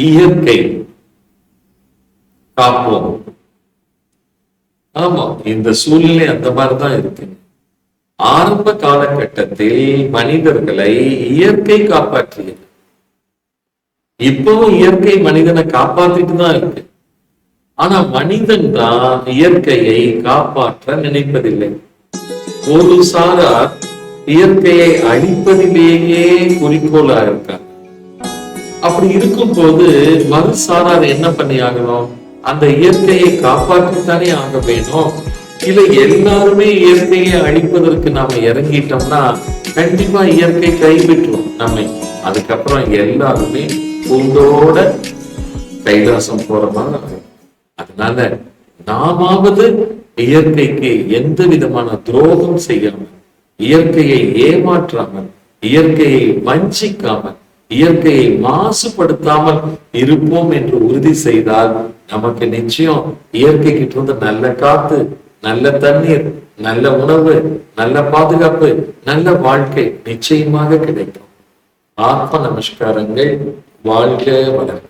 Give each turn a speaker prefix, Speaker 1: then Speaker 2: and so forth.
Speaker 1: இயற்கை காப்போம். ஆமா, இந்த சூழ்நிலை அந்த மாதிரிதான் இருக்கு. ஆரம்ப காலகட்டத்தில் மனிதர்களை இயற்கை காப்பாற்றியது. இப்பவும் இயற்கை மனிதனை காப்பாத்திட்டு தான் இருக்கு. ஆனா மனிதன் தான் இயற்கையை காப்பாற்ற நினைப்பதில்லை. ஒரு சாரார் இயற்கையை அழிப்பதிலேயே குறிக்கோளா இருக்காங்க. அப்படி இருக்கும் போது மறு சாரார் என்ன பண்ணி ஆகணும்? அந்த இயற்கையை காப்பாற்றித்தானே ஆக வேணும். இல்ல எல்லாருமே இயற்கையை அழிப்பதற்கு நாம இறங்கிட்டோம்னா கண்டிப்பா இயற்கை கைவிட்டுரும் நம்மை. அதுக்கப்புறம் எல்லாருமே பூண்டோட கைலாசம் போற மாதிரி. அதனால நாமாவது இயற்கைக்கு எந்த விதமான துரோகம் செய்யாமல், இயற்கையை ஏமாற்றாமல், இயற்கையை வஞ்சிக்காமல், இயற்கையை மாசுபடுத்தாமல் இருப்போம் என்று உறுதி செய்தால் நமக்கு நிச்சயம் இயற்கை கிட்ட இருந்து நல்ல காத்து, நல்ல தண்ணீர், நல்ல உணவு, நல்ல பாதுகாப்பு, நல்ல வாழ்க்கை நிச்சயமாக கிடைக்கும். ஆத்ம நமஸ்காரங்கள். வாழ்க வளர்க.